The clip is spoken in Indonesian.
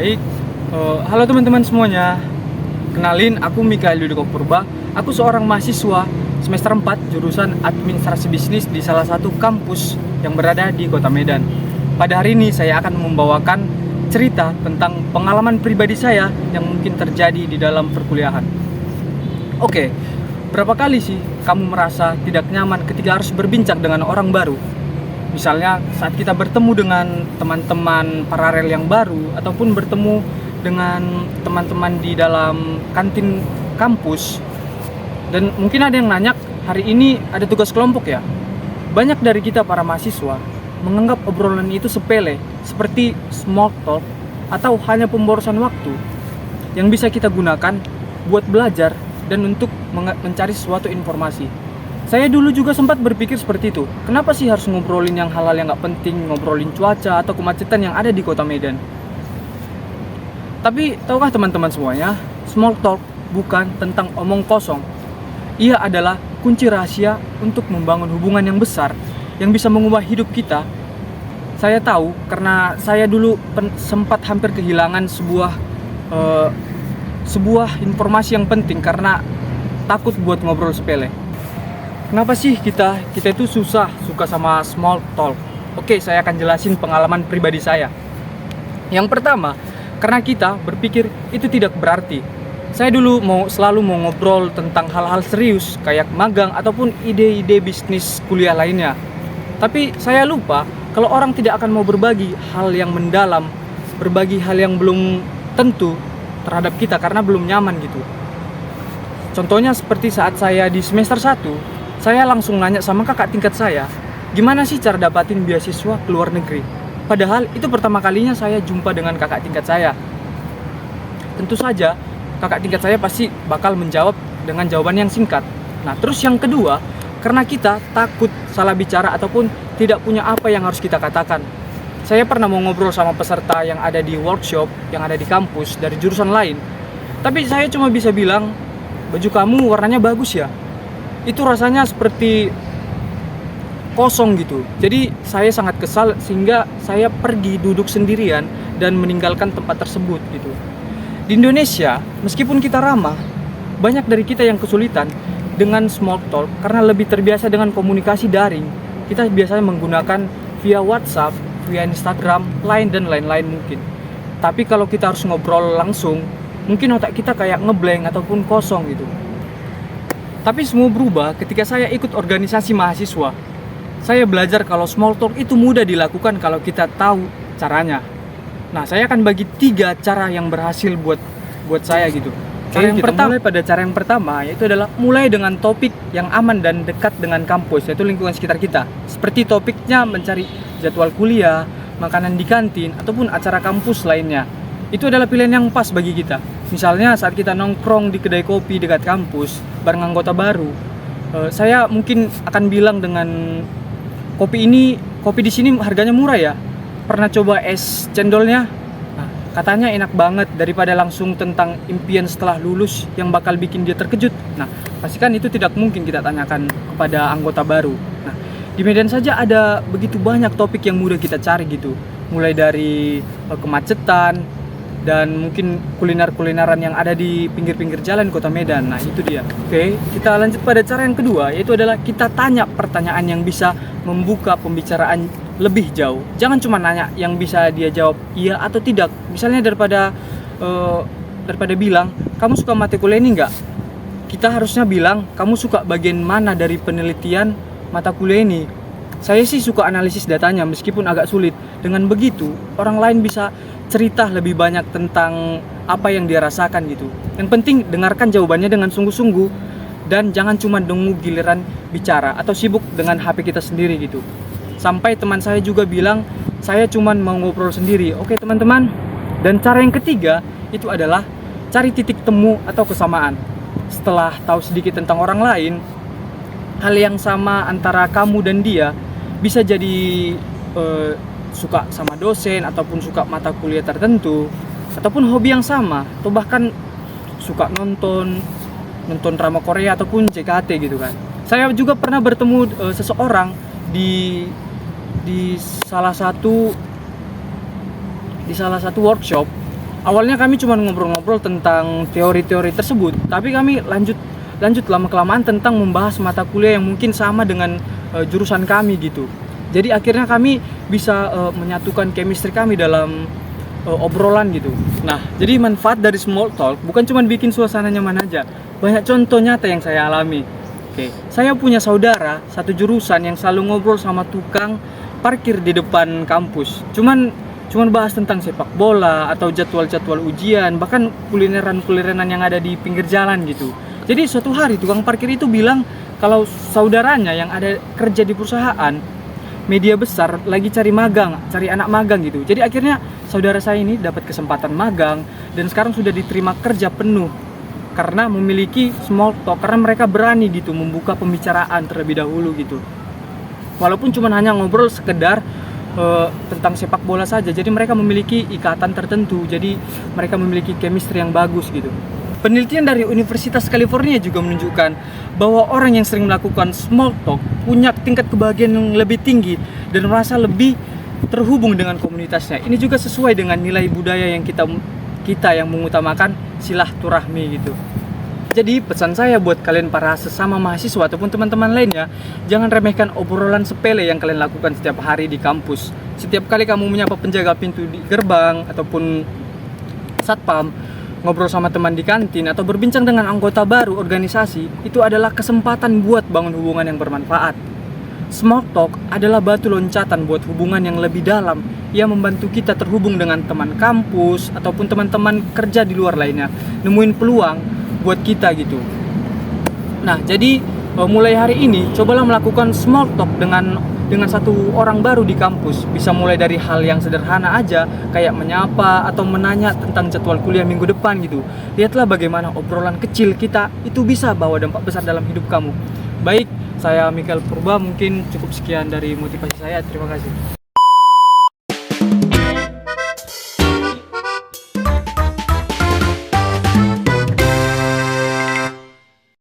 Baik, halo teman-teman semuanya. Kenalin, aku Mikael Yudhiko Purba. Aku seorang mahasiswa semester 4 jurusan Administrasi Bisnis di salah satu kampus yang berada di Kota Medan. Pada hari ini saya akan membawakan cerita tentang pengalaman pribadi saya yang mungkin terjadi di dalam perkuliahan. Oke, berapa kali sih kamu merasa tidak nyaman ketika harus berbincang dengan orang baru? Misalnya saat kita bertemu dengan teman-teman paralel yang baru, ataupun bertemu dengan teman-teman di dalam kantin kampus. Dan mungkin ada yang nanya, hari ini ada tugas kelompok ya? Banyak dari kita para mahasiswa menganggap obrolan itu sepele, seperti small talk atau hanya pemborosan waktu yang bisa kita gunakan buat belajar dan untuk mencari suatu informasi. Saya dulu juga sempat berpikir seperti itu. Kenapa sih harus ngobrolin yang hal-hal yang gak penting, ngobrolin cuaca atau kemacetan yang ada di Kota Medan? Tapi tahukah teman-teman semuanya, small talk bukan tentang omong kosong. Ia adalah kunci rahasia untuk membangun hubungan yang besar yang bisa mengubah hidup kita. Saya tahu karena saya dulu sempat hampir kehilangan sebuah informasi yang penting karena takut buat ngobrol sepele. Kenapa sih kita itu suka sama small talk? Oke, saya akan jelasin pengalaman pribadi saya. Yang pertama, karena kita berpikir itu tidak berarti. Saya dulu selalu mau ngobrol tentang hal-hal serius kayak magang ataupun ide-ide bisnis kuliah lainnya. Tapi saya lupa kalau orang tidak akan mau berbagi hal yang mendalam, berbagi hal yang belum tentu terhadap kita karena belum nyaman gitu. Contohnya seperti saat saya di semester 1, saya langsung nanya sama kakak tingkat saya, gimana sih cara dapatin beasiswa ke luar negeri? Padahal itu pertama kalinya saya jumpa dengan kakak tingkat saya. Tentu saja kakak tingkat saya pasti bakal menjawab dengan jawaban yang singkat. Nah, terus yang kedua, karena kita takut salah bicara ataupun tidak punya apa yang harus kita katakan. Saya pernah mau ngobrol sama peserta yang ada di workshop, yang ada di kampus dari jurusan lain. Tapi saya cuma bisa bilang, baju kamu warnanya bagus ya. Itu rasanya seperti kosong gitu. Jadi saya sangat kesal sehingga saya pergi duduk sendirian dan meninggalkan tempat tersebut gitu. Di Indonesia, meskipun kita ramah, banyak dari kita yang kesulitan dengan small talk karena lebih terbiasa dengan komunikasi daring. Kita biasanya menggunakan via WhatsApp, via Instagram, Line dan lain-lain mungkin. Tapi kalau kita harus ngobrol langsung, mungkin otak kita kayak ngeblank ataupun kosong gitu. Tapi semua berubah ketika saya ikut organisasi mahasiswa. Saya belajar kalau small talk itu mudah dilakukan kalau kita tahu caranya. Nah, saya akan bagi 3 cara yang berhasil buat saya gitu. Cara yang pertama, mulai pada cara yang pertama, yaitu adalah mulai dengan topik yang aman dan dekat dengan kampus, yaitu lingkungan sekitar kita. Seperti topiknya mencari jadwal kuliah, makanan di kantin, ataupun acara kampus lainnya. Itu adalah pilihan yang pas bagi kita. Misalnya saat kita nongkrong di kedai kopi dekat kampus bareng anggota baru, saya mungkin akan bilang dengan kopi di sini harganya murah ya. Pernah coba es cendolnya? Nah, katanya enak banget daripada langsung tentang impian setelah lulus yang bakal bikin dia terkejut. Nah, pastikan itu tidak mungkin kita tanyakan kepada anggota baru. Nah, di Medan saja ada begitu banyak topik yang mudah kita cari gitu. Mulai dari kemacetan dan mungkin kuliner-kulineran yang ada di pinggir-pinggir jalan Kota Medan. Nah, itu dia. Oke, kita lanjut pada cara yang kedua, yaitu adalah kita tanya pertanyaan yang bisa membuka pembicaraan lebih jauh. Jangan cuma nanya yang bisa dia jawab iya atau tidak. Misalnya daripada bilang, kamu suka mata kuliah ini enggak? Kita harusnya bilang, kamu suka bagian mana dari penelitian mata kuliah ini? Saya sih suka analisis datanya meskipun agak sulit. Dengan begitu, orang lain bisa cerita lebih banyak tentang apa yang dia rasakan gitu. Yang penting dengarkan jawabannya dengan sungguh-sungguh dan jangan cuma nunggu giliran bicara atau sibuk dengan HP kita sendiri gitu. Sampai teman saya juga bilang, saya cuma mau ngobrol sendiri. Oke teman-teman. Dan cara yang ketiga itu adalah cari titik temu atau kesamaan. Setelah tahu sedikit tentang orang lain, hal yang sama antara kamu dan dia bisa jadi suka sama dosen ataupun suka mata kuliah tertentu ataupun hobi yang sama atau bahkan suka nonton drama Korea ataupun JKT gitu kan. Saya juga pernah bertemu seseorang di salah satu workshop Awalnya kami cuma ngobrol-ngobrol tentang teori-teori tersebut, tapi kami lanjut lama-kelamaan tentang membahas mata kuliah yang mungkin sama dengan jurusan kami gitu. Jadi akhirnya kami bisa menyatukan chemistry kami dalam obrolan gitu. Nah, jadi manfaat dari small talk bukan cuma bikin suasana nyaman aja. Banyak contoh nyata yang saya alami. Oke, saya punya saudara satu jurusan yang selalu ngobrol sama tukang parkir di depan kampus. Cuman bahas tentang sepak bola atau jadwal-jadwal ujian, bahkan kulineran-kulineran yang ada di pinggir jalan gitu. Jadi suatu hari tukang parkir itu bilang kalau saudaranya yang ada kerja di perusahaan media besar lagi cari anak magang gitu. Jadi akhirnya saudara saya ini dapat kesempatan magang dan sekarang sudah diterima kerja penuh karena memiliki small talk, karena mereka berani gitu membuka pembicaraan terlebih dahulu gitu. Walaupun cuma hanya ngobrol sekedar tentang sepak bola saja, jadi mereka memiliki ikatan tertentu, jadi mereka memiliki chemistry yang bagus gitu. Penelitian dari Universitas California juga menunjukkan bahwa orang yang sering melakukan small talk punya tingkat kebahagiaan yang lebih tinggi dan merasa lebih terhubung dengan komunitasnya. Ini juga sesuai dengan nilai budaya yang kita yang mengutamakan silaturahmi gitu. Jadi pesan saya buat kalian para sesama mahasiswa ataupun teman-teman lainnya, jangan remehkan obrolan sepele yang kalian lakukan setiap hari di kampus. Setiap kali kamu menyapa penjaga pintu di gerbang ataupun satpam, ngobrol sama teman di kantin atau berbincang dengan anggota baru organisasi, itu adalah kesempatan buat bangun hubungan yang bermanfaat. Small talk adalah batu loncatan buat hubungan yang lebih dalam yang membantu kita terhubung dengan teman kampus ataupun teman-teman kerja di luar lainnya, nemuin peluang buat kita gitu. Nah, jadi mulai hari ini cobalah melakukan small talk dengan satu orang baru di kampus. Bisa mulai dari hal yang sederhana aja, kayak menyapa atau menanya tentang jadwal kuliah minggu depan gitu. Lihatlah bagaimana obrolan kecil kita itu bisa bawa dampak besar dalam hidup kamu. Baik, saya Mikael Purba, mungkin cukup sekian dari motivasi saya. Terima kasih.